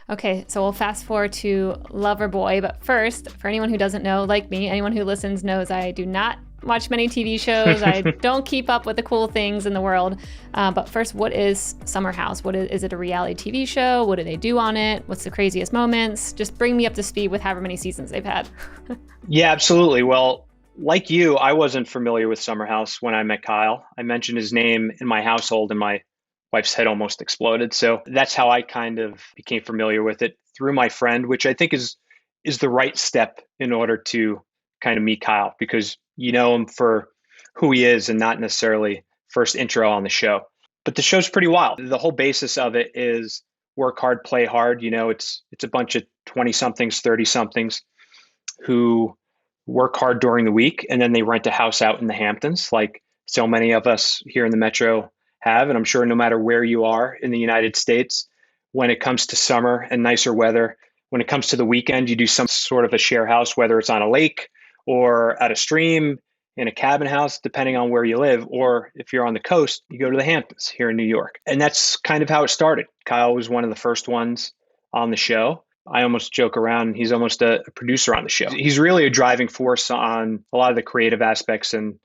Okay, so we'll fast forward to Loverboy. But first, for anyone who doesn't know, like me, anyone who listens knows I do not watch many TV shows. I don't keep up with the cool things in the world. But first, what is Summer House? Is it a reality TV show? What do they do on it? What's the craziest moments? Just bring me up to speed with however many seasons they've had. Yeah, absolutely. Well, like you, I wasn't familiar with Summer House when I met Kyle. I mentioned his name in my household and my wife's head almost exploded. So that's how I kind of became familiar with it through my friend, which I think is the right step in order to kind of meet Kyle because you know him for who he is and not necessarily first intro on the show. But the show's pretty wild. The whole basis of it is work hard, play hard. You know, it's a bunch of 20 somethings, 30 somethings who work hard during the week and then they rent a house out in the Hamptons, like so many of us here in the metro have. And I'm sure no matter where you are in the United States, when it comes to summer and nicer weather, when it comes to the weekend, you do some sort of a share house, whether it's on a lake or at a stream, in a cabin house, depending on where you live. Or if you're on the coast, you go to the Hamptons here in New York. And that's kind of how it started. Kyle was one of the first ones on the show. I almost joke around. He's almost a producer on the show. He's really a driving force on a lot of the creative aspects and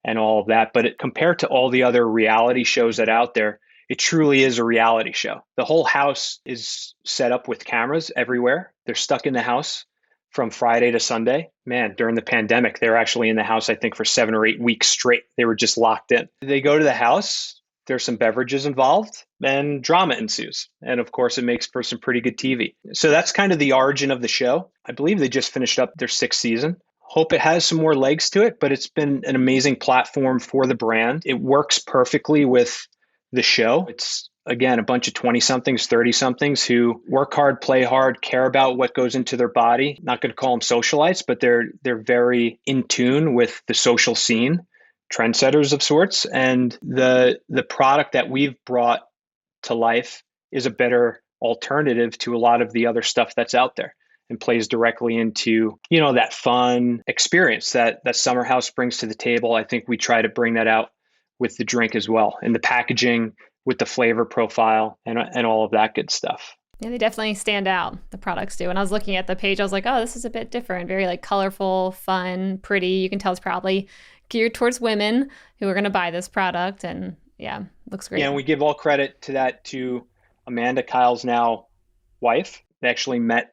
all of that. But compared to all the other reality shows that are out there, it truly is a reality show. The whole house is set up with cameras everywhere. They're stuck in the house from Friday to Sunday. Man, during the pandemic, they were actually in the house, I think, for 7 or 8 weeks straight. They were just locked in. They go to the house. There's some beverages involved and drama ensues. And of course, it makes for some pretty good TV. So that's kind of the origin of the show. I believe they just finished up their 6th season. Hope it has some more legs to it, but it's been an amazing platform for the brand. It works perfectly with the show. It's, again, a bunch of 20 somethings, 30 somethings who work hard, play hard, care about what goes into their body. Not going to call them socialites, but they're very in tune with the social scene, trendsetters of sorts. And the product that we've brought to life is a better alternative to a lot of the other stuff that's out there and plays directly into, you know, that fun experience that Summer House brings to the table. I think we try to bring that out with the drink as well, and the packaging with the flavor profile and all of that good stuff. Yeah, they definitely stand out. The products do. And I was looking at the page, I was like, oh, this is a bit different. Very like colorful, fun, pretty. You can tell it's probably geared towards women who are going to buy this product. And yeah, looks great. Yeah, and we give all credit to that to Amanda, Kyle's now wife. They actually met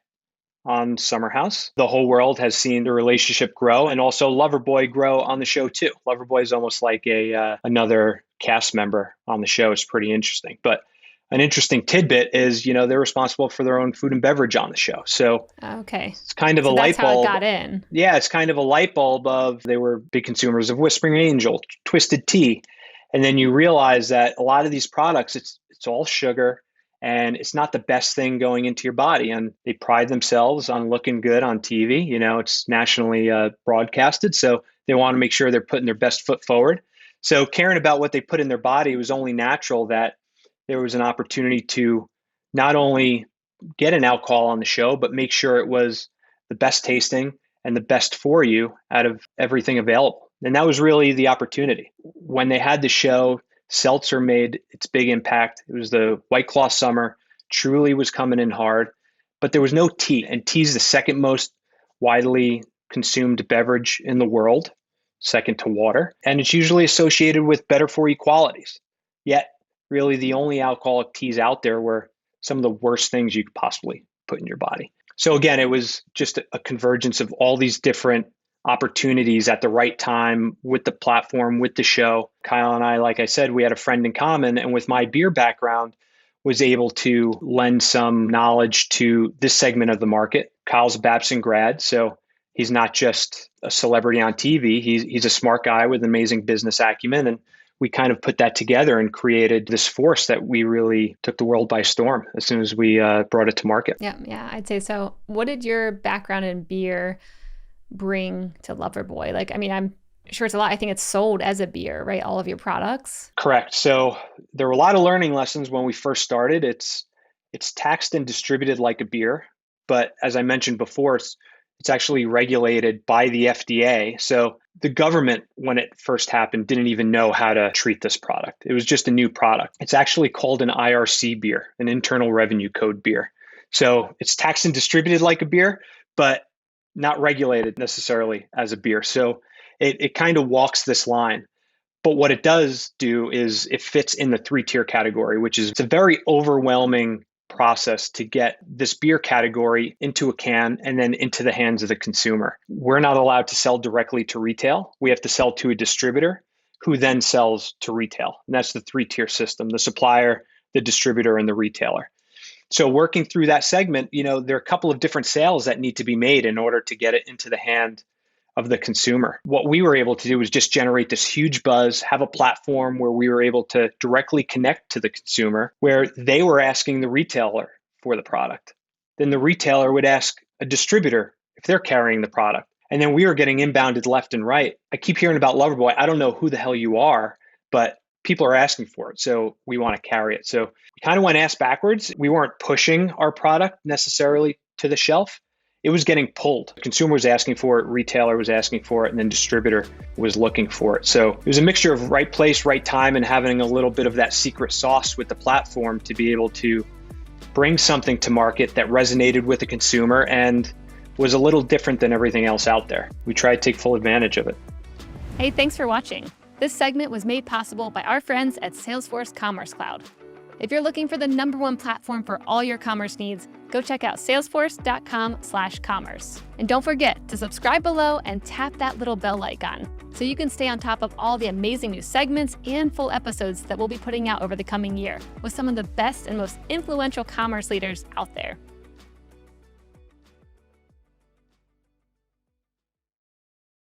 on Summer House. The whole world has seen the relationship grow, and also Loverboy grow on the show too. Loverboy is almost like another cast member on the show. It's pretty interesting. But an interesting tidbit is, you know, they're responsible for their own food and beverage on the show. So Okay. it's kind of a So that's light how it bulb. got in. Yeah, it's kind of a light bulb of they were big consumers of Whispering Angel, Twisted Tea. And then you realize that a lot of these products, it's all sugar and it's not the best thing going into your body. And they pride themselves on looking good on TV. You know, it's nationally broadcasted. So they want to make sure they're putting their best foot forward. So caring about what they put in their body, it was only natural that there was an opportunity to not only get an alcohol on the show, but make sure it was the best tasting and the best for you out of everything available. And that was really the opportunity. When they had the show, seltzer made its big impact. It was the White Claw summer, truly was coming in hard, but there was no tea. And tea is the second most widely consumed beverage in the world, second to water. And it's usually associated with better for you qualities. Yet, really, the only alcoholic teas out there were some of the worst things you could possibly put in your body. So again, it was just a convergence of all these different opportunities at the right time with the platform, with the show. Kyle and I, like I said, we had a friend in common, and with my beer background, was able to lend some knowledge to this segment of the market. Kyle's a Babson grad, so he's not just a celebrity on TV. He's a smart guy with amazing business acumen, and we kind of put that together and created this force that we really took the world by storm as soon as we brought it to market. Yeah, I'd say so. What did your background in beer bring to Loverboy? Like, I mean, I'm sure it's a lot. I think it's sold as a beer, right? All of your products. Correct. So there were a lot of learning lessons when we first started. It's taxed and distributed like a beer, but as I mentioned before, it's actually regulated by the FDA. So the government, when it first happened, didn't even know how to treat this product. It was just a new product. It's actually called an IRC beer, an Internal Revenue Code beer. So it's taxed and distributed like a beer, but not regulated necessarily as a beer. So it kind of walks this line. But what it does do is it fits in the three-tier category, which is it's a very overwhelming process to get this beer category into a can and then into the hands of the consumer. We're not allowed to sell directly to retail. We have to sell to a distributor who then sells to retail. And that's the three-tier system: the supplier, the distributor, and the retailer. So working through that segment, there are a couple of different sales that need to be made in order to get it into the hand of the consumer. What we were able to do was just generate this huge buzz, have a platform where we were able to directly connect to the consumer, where they were asking the retailer for the product. Then the retailer would ask a distributor if they're carrying the product. And then we were getting inbounded left and right. I keep hearing about Loverboy. I don't know who the hell you are, but people are asking for it. So we want to carry it. So we kind of went ass backwards. We weren't pushing our product necessarily to the shelf. It was getting pulled. Consumer was asking for it, retailer was asking for it, and then distributor was looking for it. So it was a mixture of right place, right time, and having a little bit of that secret sauce with the platform to be able to bring something to market that resonated with the consumer and was a little different than everything else out there. We tried to take full advantage of it. Hey, thanks for watching. This segment was made possible by our friends at Salesforce Commerce Cloud. If you're looking for the #1 platform for all your commerce needs, go check out salesforce.com/commerce. And don't forget to subscribe below and tap that little bell icon so you can stay on top of all the amazing new segments and full episodes that we'll be putting out over the coming year with some of the best and most influential commerce leaders out there.